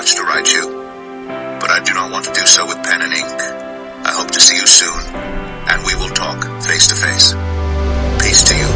much to write you, but I do not want to do so with pen and ink. I hope to see you soon, and we will talk face to face. Peace to you.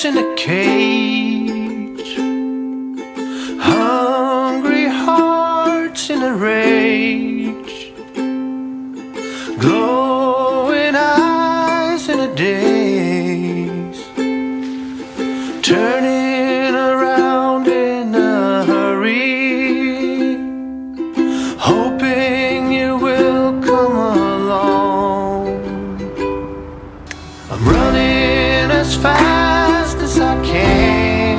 In a cage, hungry hearts in a rage, glowing eyes in a daze, turning around in a hurry, hoping you will come along. I'm running as fast as I can,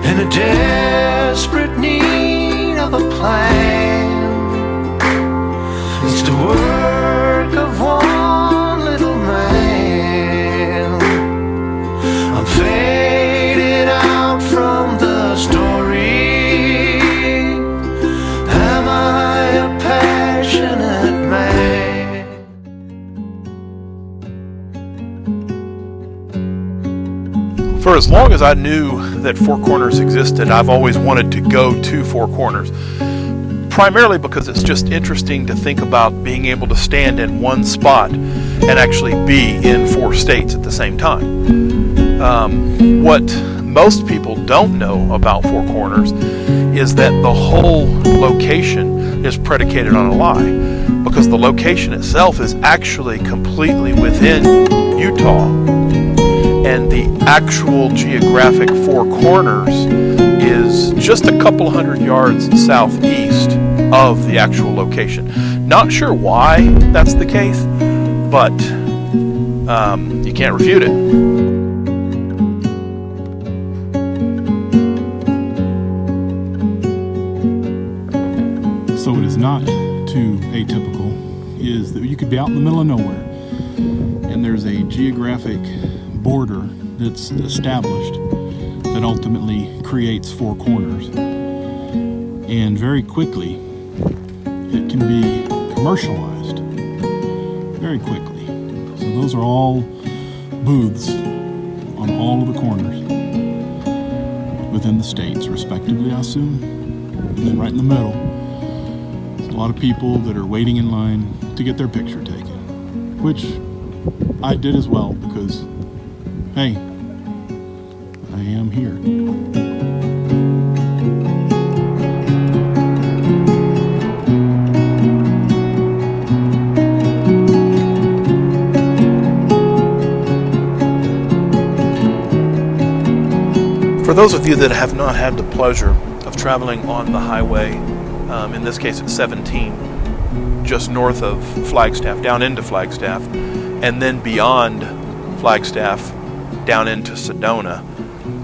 in a desperate need of a plan. It's the work of one little man. I'm fading out from the story. Am I a passionate man? For as long as I knew that Four Corners existed, I've always wanted to go to Four Corners. Primarily because it's just interesting to think about being able to stand in one spot and actually be in 4 states at the same time. What most people don't know about Four Corners is that the whole location is predicated on a lie, because the location itself is actually completely within Utah. And the actual geographic Four Corners is just a couple hundred yards southeast of the actual location. Not sure why that's the case, but you can't refute it. So what is not too atypical is that you could be out in the middle of nowhere and there's a geographic border that's established that ultimately creates Four Corners, and very quickly it can be commercialized very quickly. So those are all booths on all of the corners within the states respectively, I assume. And then right in the middle, there's a lot of people that are waiting in line to get their picture taken, which I did as well, because hey, I am here. For those of you that have not had the pleasure of traveling on the highway, in this case it's 17, just north of Flagstaff, down into Flagstaff, and then beyond Flagstaff, down into Sedona,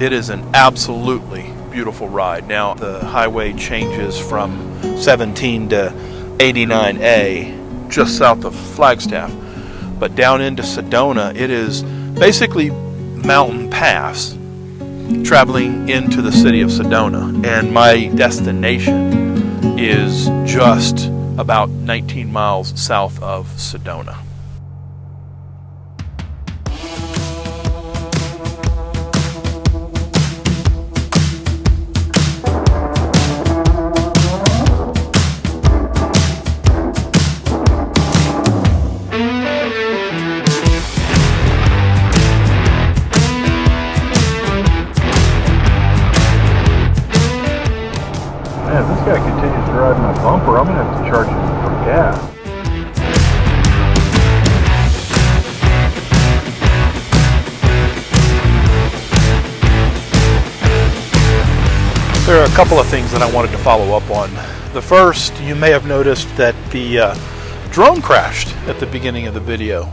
it is an absolutely beautiful ride. Now the highway changes from 17 to 89A just south of Flagstaff, but down into Sedona it is basically mountain pass traveling into the city of Sedona, and my destination is just about 19 miles south of Sedona. Man, if this guy continues to ride my bumper, I'm gonna have to charge him for gas. There are a couple of things that I wanted to follow up on. The first, you may have noticed that the drone crashed at the beginning of the video.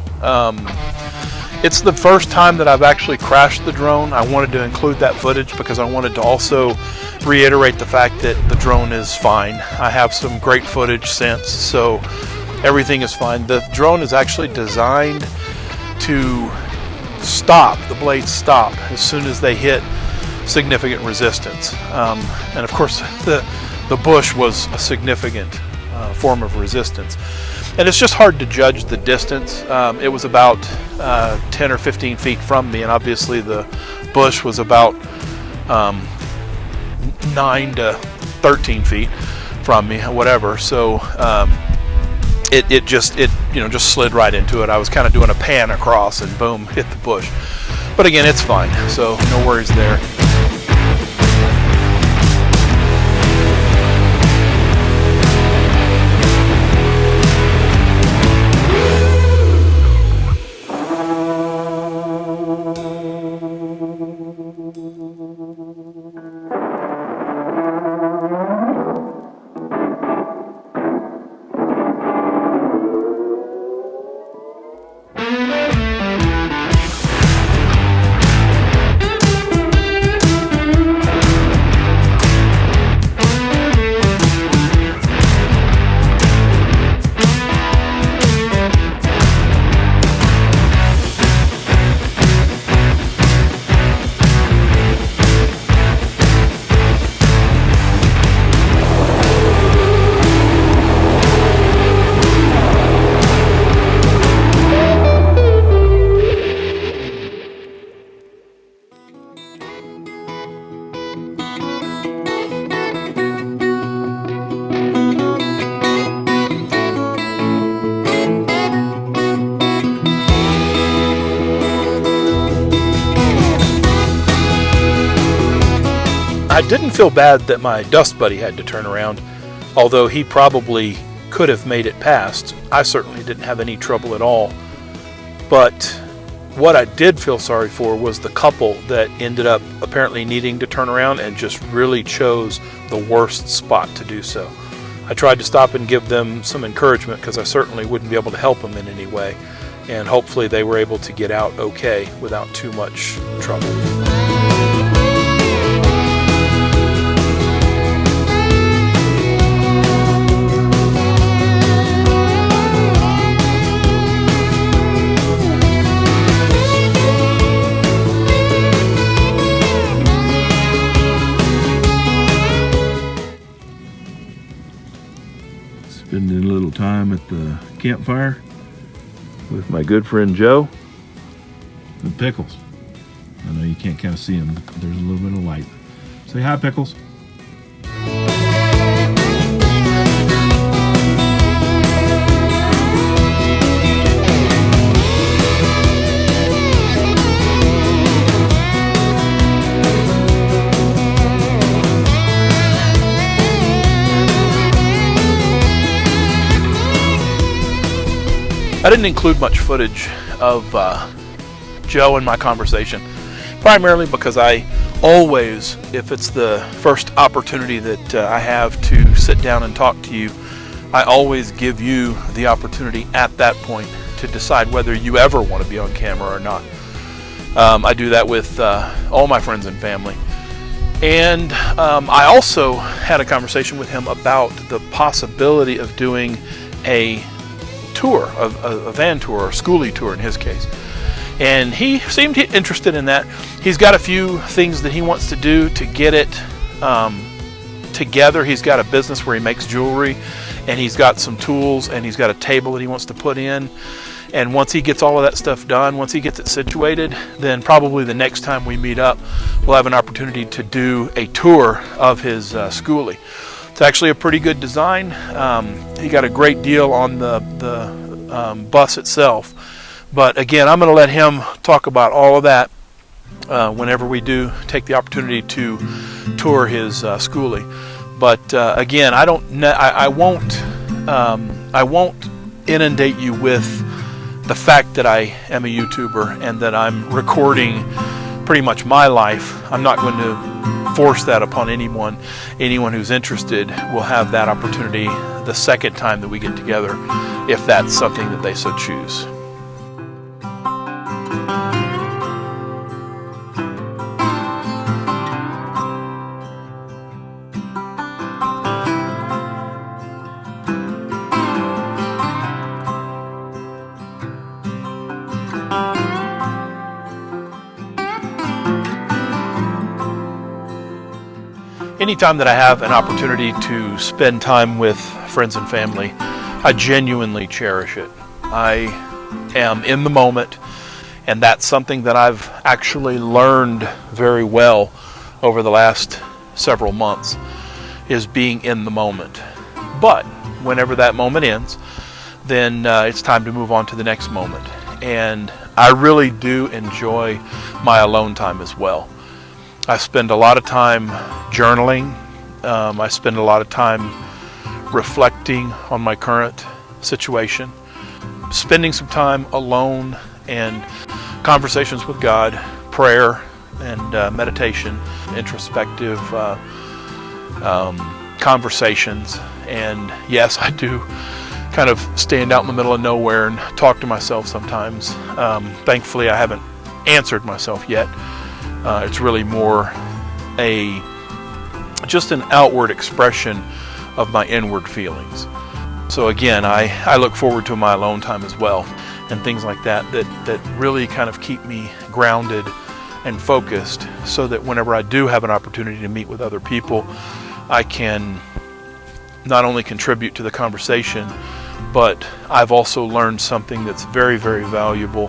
It's the first time that I've actually crashed the drone. I wanted to include that footage because I wanted to also reiterate the fact that the drone is fine. I have some great footage since, so everything is fine. The drone is actually designed to stop, the blades stop as soon as they hit significant resistance. And of course the bush was a significant form of resistance. And it's just hard to judge the distance. It was about 10 or 15 feet from me, and obviously the bush was about 9 to 13 feet from me, whatever. So it just slid right into it. I was kind of doing a pan across and boom, hit the bush. But again, it's fine, so no worries there. I didn't feel bad that my dust buddy had to turn around, although he probably could have made it past. I certainly didn't have any trouble at all. But what I did feel sorry for was the couple that ended up apparently needing to turn around and just really chose the worst spot to do so. I tried to stop and give them some encouragement because I certainly wouldn't be able to help them in any way, and hopefully they were able to get out okay without too much trouble. Spending a little time at the campfire with my good friend Joe and Pickles. I know you can't kind of see him, but there's a little bit of light. Say hi, Pickles. I didn't include much footage of Joe and my conversation, primarily because I always, if it's the first opportunity that I have to sit down and talk to you, I always give you the opportunity at that point to decide whether you ever want to be on camera or not. I do that with all my friends and family. And I also had a conversation with him about the possibility of doing a tour, a van tour, or schoolie tour in his case. And he seemed interested in that. He's got a few things that he wants to do to get it together. He's got a business where he makes jewelry, and he's got some tools, and he's got a table that he wants to put in. And once he gets all of that stuff done, once he gets it situated, then probably the next time we meet up, we'll have an opportunity to do a tour of his schoolie. It's actually a pretty good design. He got a great deal on the bus itself. But again, I'm going to let him talk about all of that whenever we do take the opportunity to tour his schoolie. But again, I won't inundate you with the fact that I am a YouTuber and that I'm recording pretty much my life. I'm not going to force that upon anyone. Anyone who's interested will have that opportunity the second time that we get together, if that's something that they so choose. Anytime that I have an opportunity to spend time with friends and family, I genuinely cherish it. I am in the moment, and that's something that I've actually learned very well over the last several months, is being in the moment. But whenever that moment ends, then it's time to move on to the next moment. And I really do enjoy my alone time as well. I spend a lot of time journaling. I spend a lot of time reflecting on my current situation, spending some time alone, and conversations with God, prayer and meditation, introspective conversations. And yes, I do kind of stand out in the middle of nowhere and talk to myself sometimes. Thankfully, I haven't answered myself yet. It's really more just an outward expression of my inward feelings. So again, I look forward to my alone time as well, and things like that really kind of keep me grounded and focused, so that whenever I do have an opportunity to meet with other people, I can not only contribute to the conversation, but I've also learned something that's very, very valuable.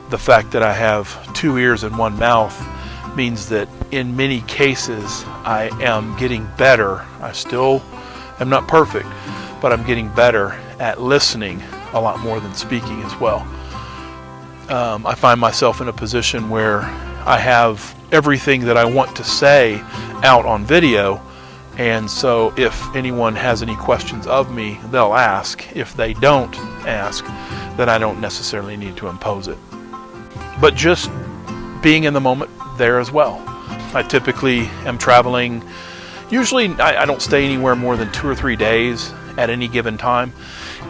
The fact that I have 2 ears and 1 mouth means that in many cases I am getting better. I still am not perfect, but I'm getting better at listening a lot more than speaking as well. I find myself in a position where I have everything that I want to say out on video, and so if anyone has any questions of me, they'll ask. If they don't ask, then I don't necessarily need to impose it. But just being in the moment there as well. I typically am traveling. Usually I don't stay anywhere more than 2 or 3 days at any given time.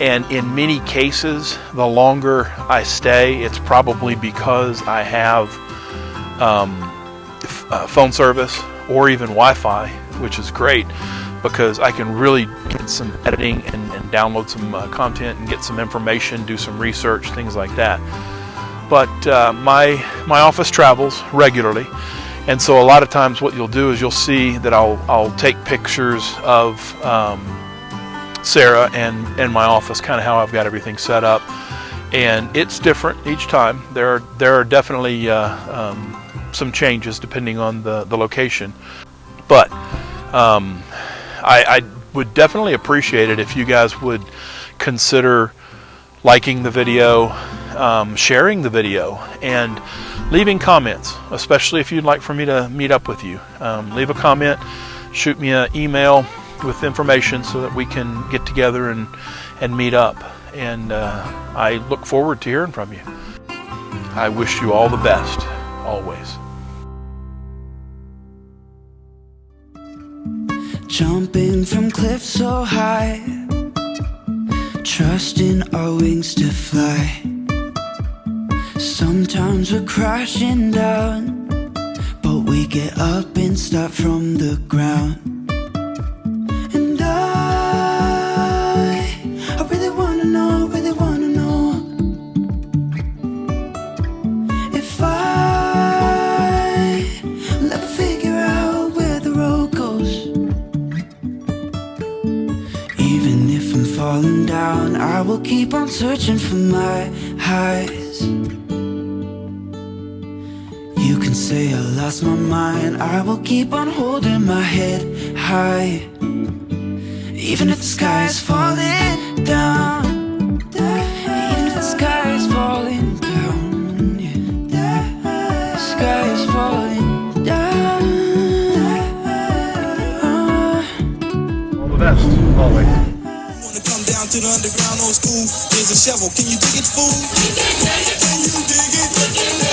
And in many cases, the longer I stay, it's probably because I have phone service or even Wi-Fi, which is great because I can really get some editing and download some content and get some information, do some research, things like that. But my office travels regularly, and so a lot of times what you'll do is you'll see that I'll take pictures of Sarah and my office, kind of how I've got everything set up, and it's different each time. There are definitely some changes depending on the location, but I would definitely appreciate it if you guys would consider liking the video, sharing the video, and leaving comments, especially if you'd like for me to meet up with you. Leave a comment, shoot me an email with information so that we can get together and meet up. And I look forward to hearing from you. I wish you all the best, always. Jumping from cliffs so high, trusting our wings to fly. Sometimes we're crashing down, but we get up and start from the ground. And I really wanna know, if I'll ever figure out where the road goes. falling down, I will keep on searching for my highs. You can say I lost my mind, I will keep on holding my head high. Even if the sky is falling down, even if the sky is falling down, yeah. The sky is falling down. All the best, always. Wanna come down to the underground old school? Here's a shovel, can you dig it, fool? Can you dig it?